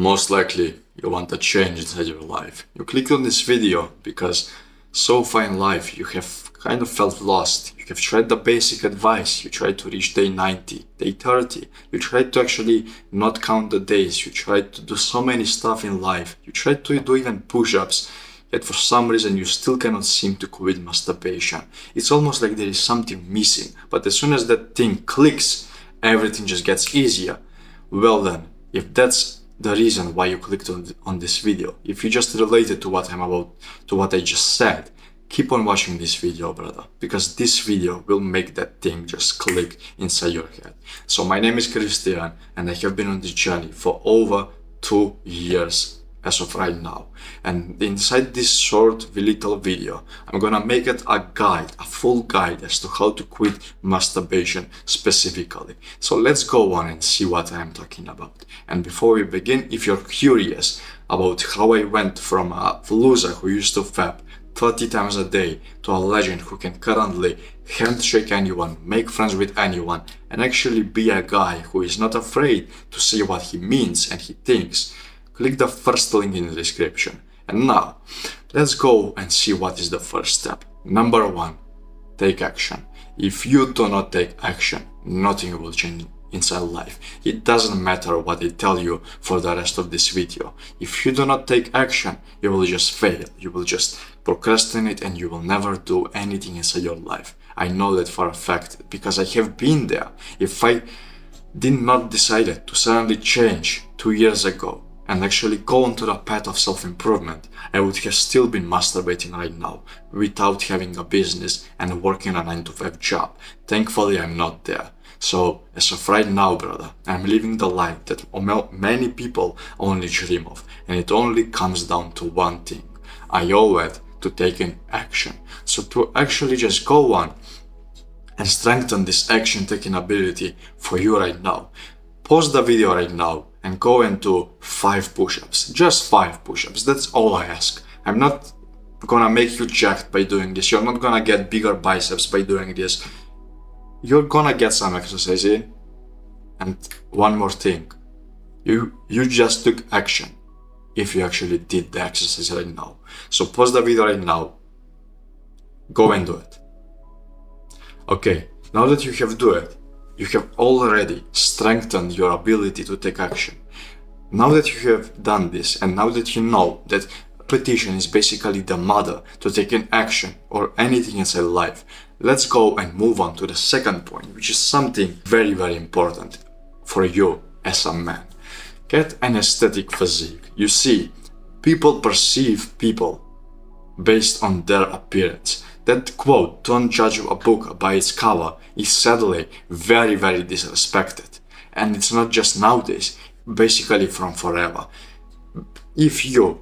Most likely you want a change inside your life. You clicked on this video because so far in life you have kind of felt lost. You have tried the basic advice. You tried to reach day 90, day 30. You tried to actually not count the days. You tried to do so many stuff in life. You tried to do even push-ups. Yet for some reason you still cannot seem to quit masturbation. It's almost like there is something missing. But as soon as that thing clicks, everything just gets easier. Well then, if that's the reason why you clicked on this video, if you just related to what I just said, keep on watching this video, brother, because this video will make that thing just click inside your head. So my name is Christian and I have been on this journey for over 2 years as of right now. And inside this short little video, I'm gonna make it a guide, a full guide as to how to quit masturbation specifically. So let's go on and see what I'm talking about. And before we begin, if you're curious about how I went from a loser who used to fap 30 times a day to a legend who can currently handshake anyone, make friends with anyone, and actually be a guy who is not afraid to say what he means and he thinks, click the first link in the description. And now, let's go and see what is the first step. Number 1, take action. If you do not take action, nothing will change inside life. It doesn't matter what I tell you for the rest of this video. If you do not take action, you will just fail. You will just procrastinate and you will never do anything inside your life. I know that for a fact because I have been there. If I did not decide to suddenly change 2 years ago, and actually go onto the path of self-improvement, I would have still been masturbating right now without having a business and working a 9-to-5 job. Thankfully, I'm not there. So as of right now, brother, I'm living the life that many people only dream of, and it only comes down to one thing. I owe it to taking action. So to actually just go on and strengthen this action-taking ability for you right now, pause the video right now and go and do 5 push-ups. Just 5 push-ups. That's all I ask. I'm not gonna make you jacked by doing this. You're not gonna get bigger biceps by doing this. You're gonna get some exercise in. And one more thing. You just took action if you actually did the exercise right now. So pause the video right now. Go and do it. Okay, now that you have done it, you have already strengthened your ability to take action. Now that you have done this, and now that you know that repetition is basically the mother to taking action or anything inside life, let's go and move on to the second point, which is something very, very important for you as a man. Get an aesthetic physique. You see, people perceive people based on their appearance. That quote, "Don't judge a book by its cover," is sadly very, very disrespected. And it's not just nowadays, basically from forever. If you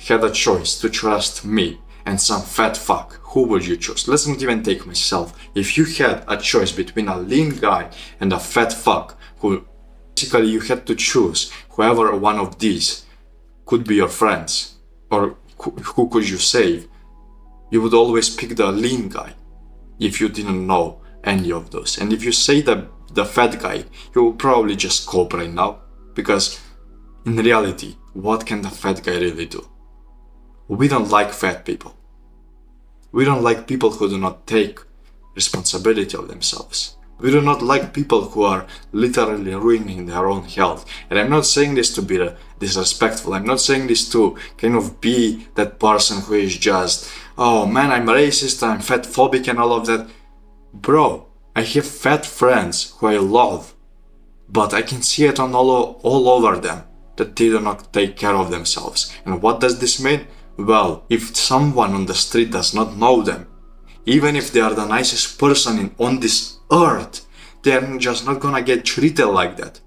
had a choice to trust me and some fat fuck, who would you choose? Let's not even take myself. If you had a choice between a lean guy and a fat fuck, who basically you had to choose whoever one of these could be your friends, or who could you save, you would always pick the lean guy if you didn't know any of those. And if you say the fat guy, you will probably just cope right now, because in reality, what can the fat guy really do? We don't like fat people. We don't like people who do not take responsibility of themselves. We do not like people who are literally ruining their own health. And I'm not saying this to be disrespectful. I'm not saying this to kind of be that person who is just, oh man, I'm racist, I'm fat phobic and all of that. Bro, I have fat friends who I love, but I can see it on all over them that they do not take care of themselves. And what does this mean? Well, if someone on the street does not know them, even if they are the nicest person on this earth, they are just not gonna get treated like that.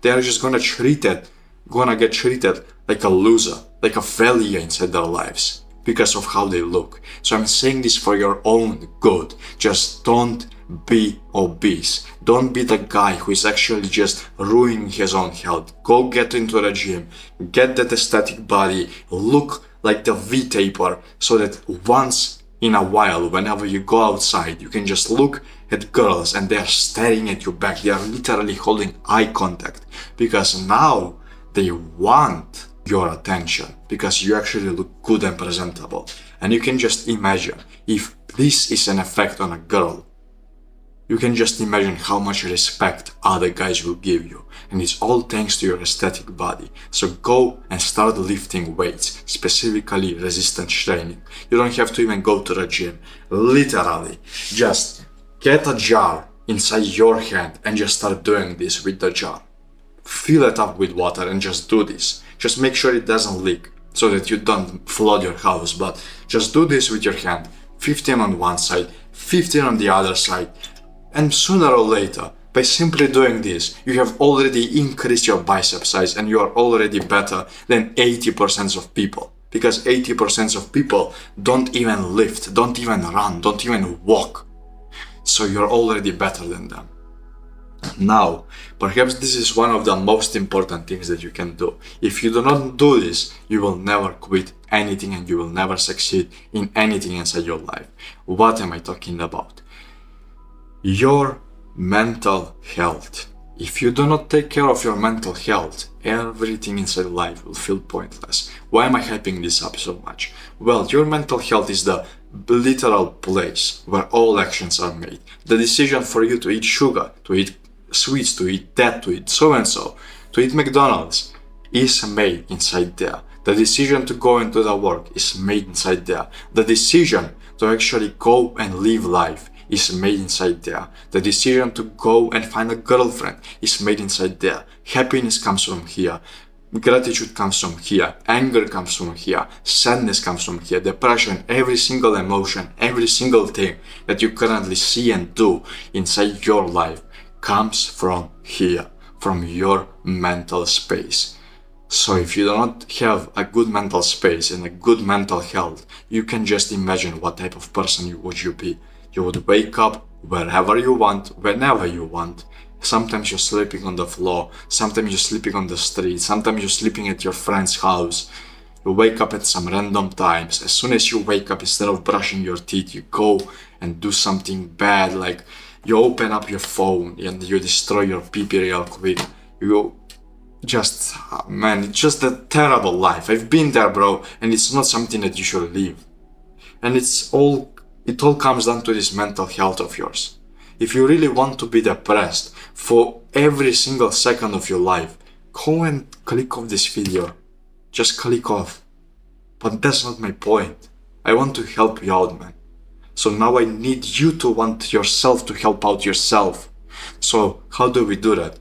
They are just gonna get treated like a loser, like a failure inside their lives because of how they look. So I'm saying this for your own good. Just don't be obese. Don't be the guy who is actually just ruining his own health. Go get into the gym, get that aesthetic body, look like the V-taper, so that once in a while, whenever you go outside, you can just look at girls and they are staring at you back. They are literally holding eye contact, because now They want your attention because you actually look good and presentable. And you can just imagine if this is an effect on a girl. You can just imagine how much respect other guys will give you. And it's all thanks to your aesthetic body. So go and start lifting weights, specifically resistance training. You don't have to even go to the gym. Literally, just get a jar inside your hand and just start doing this with the jar. Fill it up with water and just do this. Just make sure it doesn't leak so that you don't flood your house, but just do this with your hand. 15 on one side, 15 on the other side. And sooner or later, by simply doing this, you have already increased your bicep size and you are already better than 80% of people. Because 80% of people don't even lift, don't even run, don't even walk. So you're already better than them. Now, perhaps this is one of the most important things that you can do. If you do not do this, you will never quit anything and you will never succeed in anything inside your life. What am I talking about? Your mental health. If you do not take care of your mental health, everything inside life will feel pointless. Why am I hyping this up so much? Well, your mental health is the literal place where all actions are made. The decision for you to eat sugar, to eat sweets, to eat that, to eat so-and-so, to eat McDonald's is made inside there. The decision to go into the work is made inside there. The decision to actually go and live life is made inside there. The decision to go and find a girlfriend is made inside there. Happiness comes from here. Gratitude comes from here. Anger comes from here. Sadness comes from here. Depression, every single emotion, every single thing that you currently see and do inside your life comes from here, from your mental space. So if you do not have a good mental space and a good mental health, you can just imagine what type of person would you be. You would wake up wherever you want, whenever you want. Sometimes you're sleeping on the floor, sometimes you're sleeping on the street, sometimes you're sleeping at your friend's house. You wake up at some random times. As soon as you wake up, instead of brushing your teeth, you go and do something bad, like you open up your phone and you destroy your pee-pee real quick. You just, man, it's just a terrible life. I've been there, bro, and it's not something that you should live. And it all comes down to this mental health of yours. If you really want to be depressed for every single second of your life, go and click off this video. Just click off. But that's not my point. I want to help you out, man. So now I need you to want yourself to help out yourself. So how do we do that?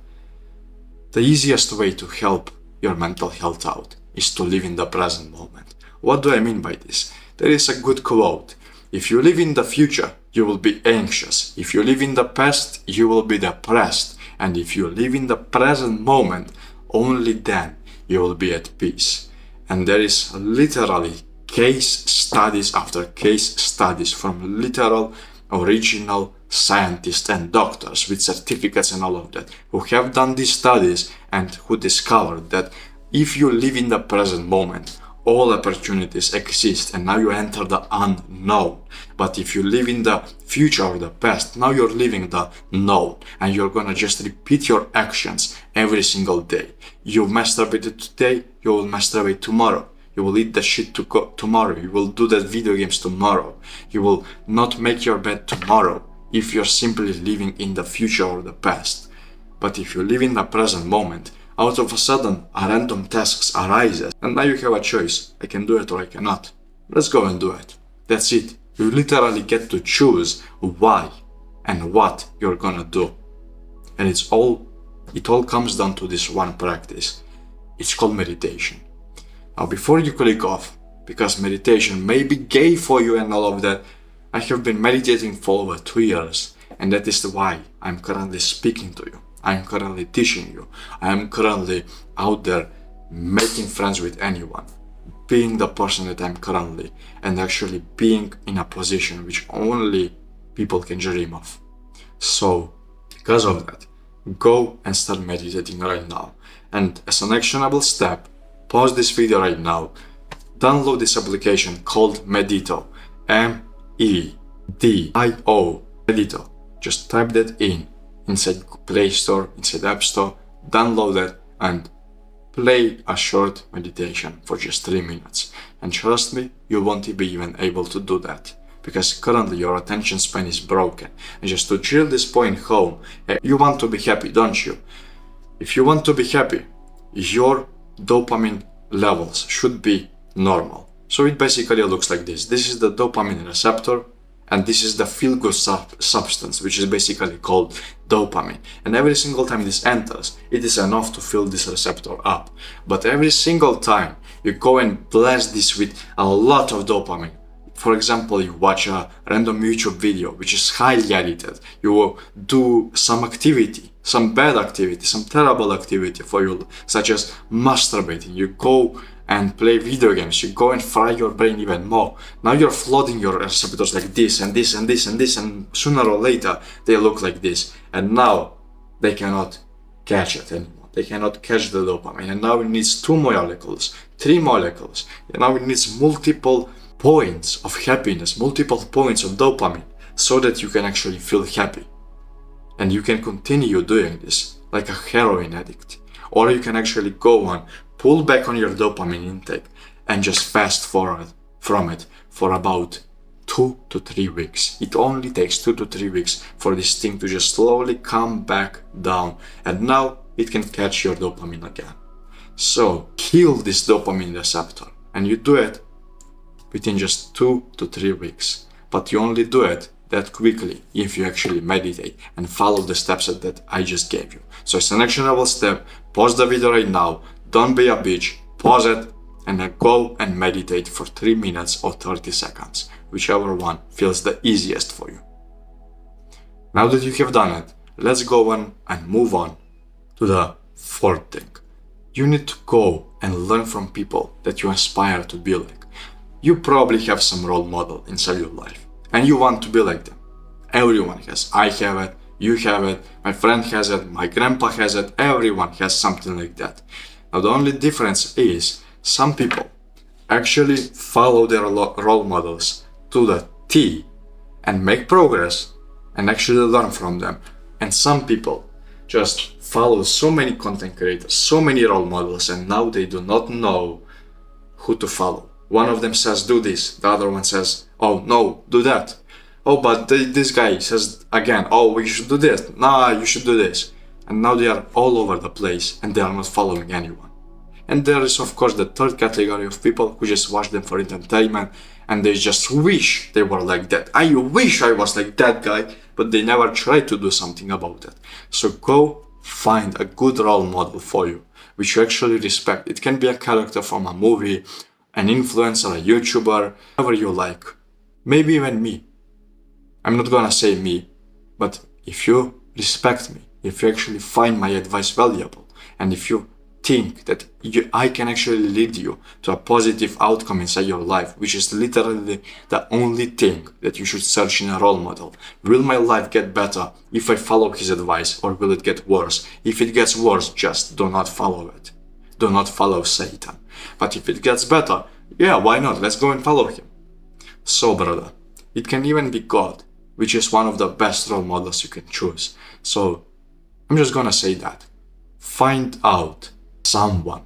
The easiest way to help your mental health out is to live in the present moment. What do I mean by this? There is a good quote. If you live in the future, you will be anxious. If you live in the past, you will be depressed. And if you live in the present moment, only then you will be at peace. And there is literally case studies after case studies from literal, original scientists and doctors with certificates and all of that who have done these studies and who discovered that if you live in the present moment, all opportunities exist and now you enter the unknown. But if you live in the future or the past, now you're living the known and you're gonna just repeat your actions every single day. You masturbated today, you will masturbate tomorrow. You will eat the shit tomorrow. You will do that video games tomorrow. You will not make your bed tomorrow if you're simply living in the future or the past. But if you live in the present moment, out of a sudden, a random task arises, and now you have a choice. I can do it or I cannot. Let's go and do it. That's it. You literally get to choose why and what you're gonna do. And it all comes down to this one practice. It's called meditation. Now, before you click off, because meditation may be gay for you and all of that, I have been meditating for over 2 years, and that is why I'm currently speaking to you. I'm currently teaching you. I'm currently out there making friends with anyone, being the person that I'm currently, and actually being in a position which only people can dream of. So, because of that, go and start meditating right now. And as an actionable step, pause this video right now, download this application called Medito, M-E-D-I-O, Medito. Just type that inside Play Store, inside App Store, download it and play a short meditation for just 3 minutes. And trust me, you won't be even able to do that, because currently your attention span is broken. And just to drill this point home, you want to be happy, don't you? If you want to be happy, your dopamine levels should be normal. So it basically looks like this. This is the dopamine receptor, and this is the feel-good substance, which is basically called dopamine. And every single time this enters, it is enough to fill this receptor up. But every single time you go and blast this with a lot of dopamine, for example, you watch a random YouTube video which is highly edited, you do some activity, some bad activity, some terrible activity for you, such as masturbating, you go and play video games, you go and fry your brain even more. Now you're flooding your receptors like this and this and this and this, and sooner or later they look like this, and now they cannot catch it anymore. They cannot catch the dopamine, and now it needs 2 molecules, 3 molecules, and now it needs multiple points of happiness, multiple points of dopamine, so that you can actually feel happy. And you can continue doing this like a heroin addict. Or you can actually go on, pull back on your dopamine intake, and just fast forward from it for about 2 to 3 weeks. It only takes 2 to 3 weeks for this thing to just slowly come back down, and now it can catch your dopamine again. So kill this dopamine receptor, and you do it within just 2 to 3 weeks. But you only do it that quickly if you actually meditate and follow the steps that I just gave you. So it's an actionable step. Pause the video right now, don't be a bitch, pause it, and then go and meditate for 3 minutes or 30 seconds, whichever one feels the easiest for you. Now that you have done it, let's go on and move on to the 4th thing. You need to go and learn from people that you aspire to be like. You probably have some role model inside your life, and you want to be like them. Everyone has. I have it, you have it, my friend has it, my grandpa has it, everyone has something like that. Now the only difference is some people actually follow their role models to the T and make progress and actually learn from them. And some people just follow so many content creators, so many role models, and now they do not know who to follow. One of them says do this, the other one says, oh no, do that. Oh, but this guy says again, oh, we should do this. Nah, you should do this. And now they are all over the place and they are not following anyone. And there is of course the 3rd category of people who just watch them for entertainment and they just wish they were like that. I wish I was like that guy, but they never try to do something about it. So go find a good role model for you, which you actually respect. It can be a character from a movie, an influencer, a YouTuber, whatever you like. Maybe even me. I'm not gonna say me, but if you respect me, if you actually find my advice valuable, and if you think that I can actually lead you to a positive outcome inside your life, which is literally the only thing that you should search in a role model. Will my life get better if I follow his advice, or will it get worse? If it gets worse, just do not follow it. Do not follow Satan. But if it gets better, yeah, why not? Let's go and follow him. So, brother, it can even be God, which is one of the best role models you can choose. So, I'm just gonna say that. Find out someone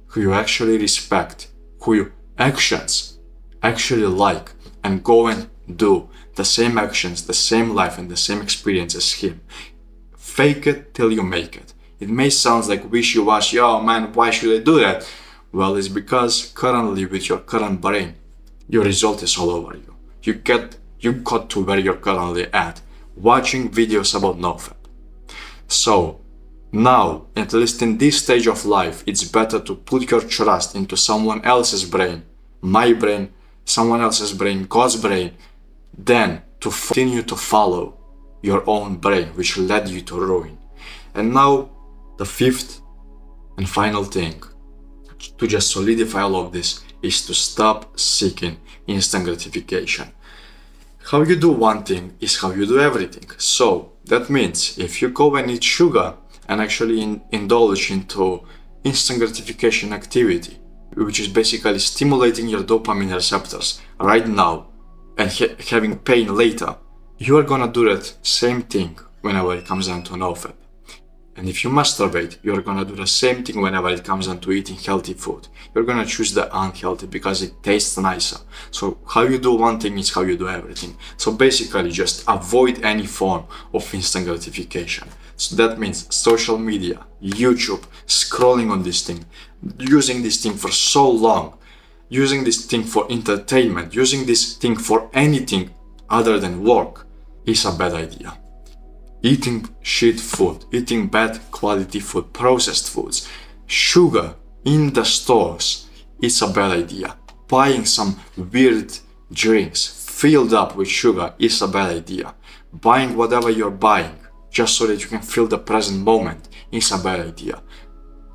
who you actually respect, who your actions actually like, and go and do the same actions, the same life, and the same experience as him. Fake it till you make it. It may sound like wishy-washy, oh man, why should I do that? Well, it's because currently with your current brain, your result is all over you. You got to where you're currently at, watching videos about NoFap. So, now, at least in this stage of life, it's better to put your trust into someone else's brain, my brain, someone else's brain, God's brain, than to continue to follow your own brain, which led you to ruin. And now, the 5th and final thing, to just solidify all of this, is to stop seeking instant gratification. How you do one thing is how you do everything. So, that means if you go and eat sugar, and actually indulge into instant gratification activity, which is basically stimulating your dopamine receptors right now and having pain later, you are gonna do that same thing whenever it comes down to NoFap. And if you masturbate, you're gonna do the same thing whenever it comes down to eating healthy food. You're gonna choose the unhealthy because it tastes nicer. So how you do one thing is how you do everything. So basically just avoid any form of instant gratification. So that means social media, YouTube, scrolling on this thing, using this thing for so long, using this thing for entertainment, using this thing for anything other than work is a bad idea. Eating shit food, eating bad quality food, processed foods, sugar in the stores is a bad idea. Buying some weird drinks filled up with sugar is a bad idea. Buying whatever you're buying just so that you can feel the present moment is a bad idea.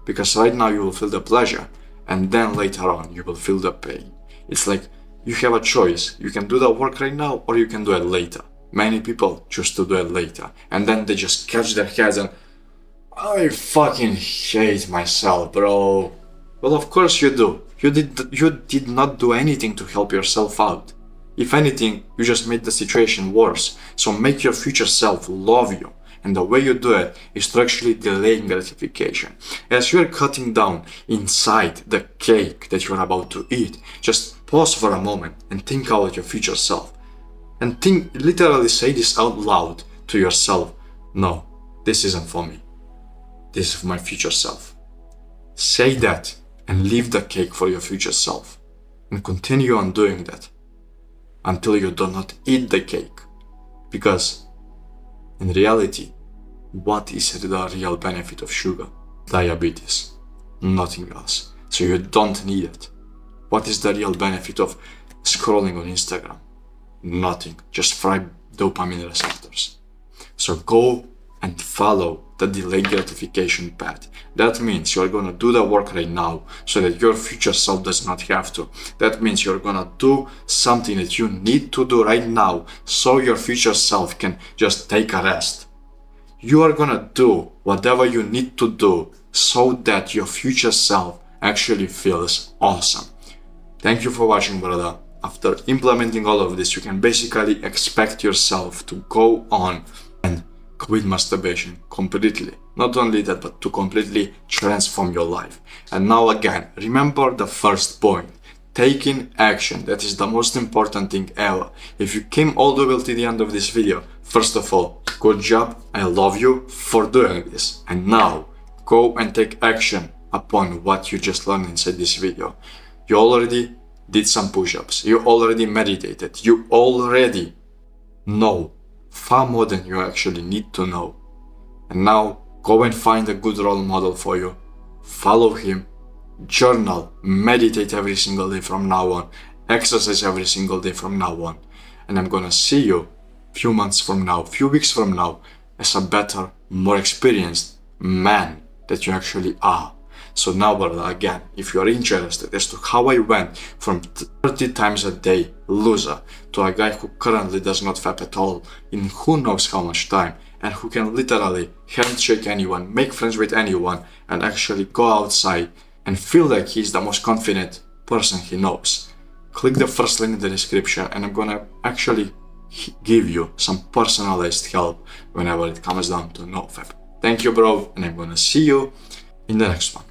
Because right now you will feel the pleasure and then later on you will feel the pain. It's like you have a choice. You can do the work right now or you can do it later. Many people choose to do it later and then they just catch their heads and I fucking hate myself, bro. Well, of course you do. You did not do anything to help yourself out. If anything, you just made the situation worse. So make your future self love you. And the way you do it is to actually delay gratification. As you're cutting down inside the cake that you're about to eat, just pause for a moment and think about your future self. And literally say this out loud to yourself. No, this isn't for me. This is for my future self. Say that and leave the cake for your future self. And continue on doing that until you do not eat the cake. Because in reality, what is the real benefit of sugar? Diabetes, nothing else. So you don't need it. What is the real benefit of scrolling on Instagram? Nothing, just fried dopamine receptors. So go and follow the delayed gratification path. That means you're gonna do the work right now so that your future self does not have to. That means you're gonna do something that you need to do right now so your future self can just take a rest. You are gonna do whatever you need to do so that your future self actually feels awesome. Thank you for watching, brother. After implementing all of this, you can basically expect yourself to go on and quit masturbation completely. Not only that, but to completely transform your life. And now again, remember the first point. Taking action. That is the most important thing ever. If you came all the way to the end of this video, first of all, good job. I love you for doing this. And now, go and take action upon what you just learned inside this video. You already did some push-ups, you already meditated, you already know far more than you actually need to know. And now go and find a good role model for you, follow him, journal, meditate every single day from now on, exercise every single day from now on. And I'm gonna see you few months from now, few weeks from now as a better, more experienced man that you actually are. So now, brother, again, if you are interested as to how I went from 30 times a day loser to a guy who currently does not fap at all in who knows how much time and who can literally handshake anyone, make friends with anyone and actually go outside and feel like he's the most confident person he knows, click the first link in the description and I'm gonna actually give you some personalized help whenever it comes down to NoFap. Thank you, bro, and I'm gonna see you in the next one.